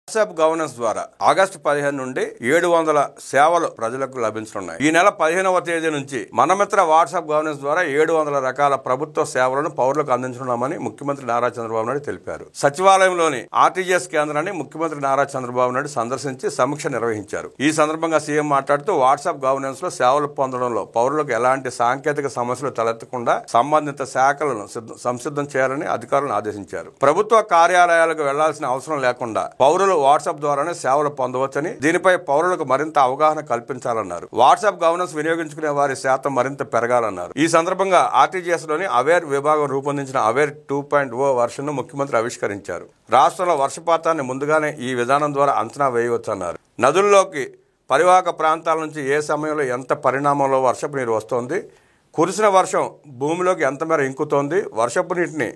WhatsApp governance ద్వారా August 15 నుండి 700 సేవలు ప్రజలకు లభించనున్నాయి. ఈ నెల 15వ తేదీ నుంచి మనమిత్ర వాట్సాప్ గవర్నెన్స్ ద్వారా 700 రకాల ప్రభుత్వ సేవలను పౌరులకు అందించనున్నామని ముఖ్యమంత్రి నారా చంద్రబాబు నాయుడు తెలిపారు. సచివాలయంలోని ఆర్టీజీఎస్ కేంద్రాన్ని ముఖ్యమంత్రి నారా చంద్రబాబు నాయుడు సందర్శించి సమీక్ష నిర్వహించారు. ఈ సందర్భంగా సీఎం మాట్లాడుతూ వాట్సాప్ గవర్నెన్స్ లో సేవలు పొందడంలో పౌరులకు ఎలాంటి సాంకేతిక సమస్యలు తలెత్తకుండా సంబంధిత శాఖలను సంసిద్ధం చేయాలని అధికారులను ఆదేశించారు. ప్రభుత్వ కార్యాలయాలకు వెళ్లాల్సిన అవసరం లేకుండా పౌరులు వాట్సాప్ ద్వారానే సేవలు పొందవచ్చని, దీనిపై పౌరులకు మరింత అవగాహన కల్పించాలన్నారు. వాట్సాప్ గవర్నెన్స్ వినియోగించుకునే వారి శాతం మరింత పెరగాలన్నారు. ఈ సందర్భంగా ఆర్టీజీఎస్ లోని అవేర్ విభాగం రూపొందించిన అవేర్ 2.0 వర్షన్ ను ముఖ్యమంత్రి ఆవిష్కరించారు. రాష్ట్రంలో వర్షపాతాన్ని ముందుగానే ఈ విధానం ద్వారా అంచనా వేయవచ్చన్నారు. నదుల్లోకి పరివాహక ప్రాంతాల నుంచి ఏ సమయంలో ఎంత పరిణామంలో వర్షపు నీరు వస్తోంది, కురిసిన వర్షం భూమిలోకి ఎంత మేర ఇంకుతోంది, వర్షపు నీటిని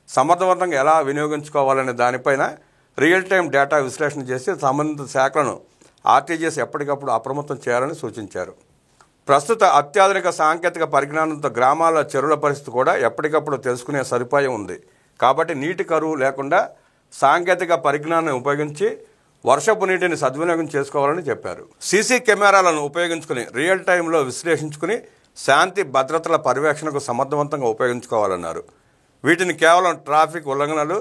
సమర్థవంతంగా ఎలా వినియోగించుకోవాలనే దానిపైన రియల్ టైం డేటా విశ్లేషణ చేసి సంబంధిత శాఖలను ఆర్టీజీఎస్ ఎప్పటికప్పుడు అప్రమత్తం చేయాలని సూచించారు. ప్రస్తుత అత్యాధునిక సాంకేతిక పరిజ్ఞానంతో గ్రామాల చెరువుల పరిస్థితి కూడా ఎప్పటికప్పుడు తెలుసుకునే సదుపాయం ఉంది. కాబట్టి నీటి కరువు లేకుండా సాంకేతిక పరిజ్ఞానాన్ని ఉపయోగించి వర్షపు నీటిని సద్వినియోగం చేసుకోవాలని చెప్పారు. సీసీ కెమెరాలను ఉపయోగించుకుని రియల్ టైంలో విశ్లేషించుకుని శాంతి భద్రతల పర్యవేక్షణకు సమర్థవంతంగా ఉపయోగించుకోవాలన్నారు. వీటిని కేవలం ట్రాఫిక్ ఉల్లంఘనలు,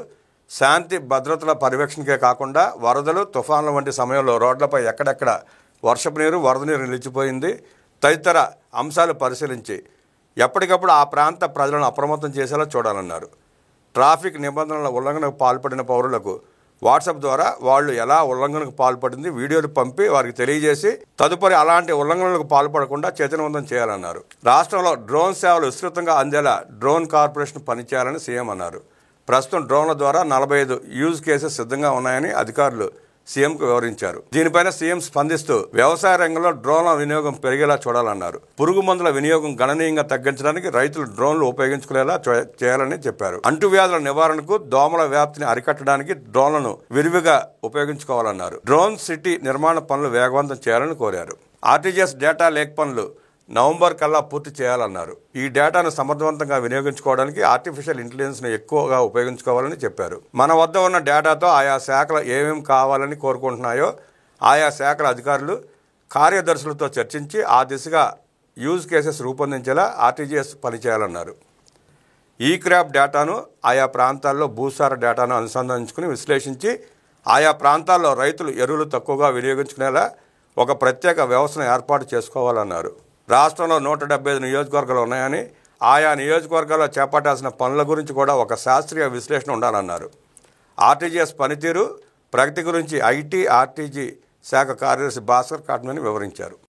శాంతి భద్రతల పర్యవేక్షణకే కాకుండా వరదలు, తుఫాన్ల వంటి సమయంలో రోడ్లపై ఎక్కడెక్కడ వర్షపు నీరు, వరద నీరు నిలిచిపోయింది తదితర అంశాలు పరిశీలించి ఎప్పటికప్పుడు ఆ ప్రాంత ప్రజలను అప్రమత్తం చేసేలా చూడాలన్నారు. ట్రాఫిక్ నిబంధనల ఉల్లంఘనకు పాల్పడిన పౌరులకు వాట్సాప్ ద్వారా వాళ్ళు ఎలా ఉల్లంఘనకు పాల్పడింది వీడియోలు పంపి వారికి తెలియజేసి తదుపరి అలాంటి ఉల్లంఘనలకు పాల్పడకుండా చైతన్యవంతం చేయాలన్నారు. రాష్ట్రంలో డ్రోన్ సేవలు విస్తృతంగా అందేలా డ్రోన్ కార్పొరేషన్ పనిచేయాలని సీఎం అన్నారు. ప్రస్తుతం డ్రోన్ల ద్వారా 45 యూజ్ కేసెస్ సిద్ధంగా ఉన్నాయని అధికారులు సీఎంకు వివరించారు. దీనిపైన సీఎం స్పందిస్తూ వ్యవసాయ రంగంలో డ్రోన్ల వినియోగం పెరిగేలా చూడాలన్నారు. పురుగు మందుల వినియోగం గణనీయంగా తగ్గించడానికి రైతులు డ్రోన్లు ఉపయోగించుకునేలా చేయాలని చెప్పారు. అంటువ్యాధుల నివారణకు, దోమల వ్యాప్తిని అరికట్టడానికి డ్రోన్లను విరివిగా ఉపయోగించుకోవాలన్నారు. డ్రోన్ సిటీ నిర్మాణ పనులు వేగవంతం చేయాలని కోరారు. ఆర్టీజీఎస్ డేటా లేక్ పనులు నవంబర్ కల్లా పూర్తి చేయాలన్నారు. ఈ డేటాను సమర్థవంతంగా వినియోగించుకోవడానికి ఆర్టిఫిషియల్ ఇంటెలిజెన్స్ను ఎక్కువగా ఉపయోగించుకోవాలని చెప్పారు. మన వద్ద ఉన్న డేటాతో ఆయా శాఖలు ఏమేమి కావాలని కోరుకుంటున్నాయో ఆయా శాఖల అధికారులు కార్యదర్శులతో చర్చించి ఆ దిశగా యూజ్ కేసెస్ రూపొందించేలా ఆర్టీజీఎస్ పనిచేయాలన్నారు. ఈ క్రాప్ డేటాను ఆయా ప్రాంతాల్లో భూసార డేటాను అనుసంధానించుకుని విశ్లేషించి ఆయా ప్రాంతాల్లో రైతులు ఎరువులు తక్కువగా వినియోగించుకునేలా ఒక ప్రత్యేక వ్యవస్థను ఏర్పాటు చేసుకోవాలన్నారు. రాష్ట్రంలో 175 నియోజకవర్గాలు ఉన్నాయని ఆయా నియోజకవర్గాల్లో చేపట్టాల్సిన పనుల గురించి కూడా ఒక శాస్త్రీయ విశ్లేషణ ఉండాలన్నారు. ఆర్టీజీఎస్ పనితీరు, ప్రగతి గురించి ఐటీ ఆర్టీజీ శాఖ కార్యదర్శి భాస్కర్ కాట్మని వివరించారు.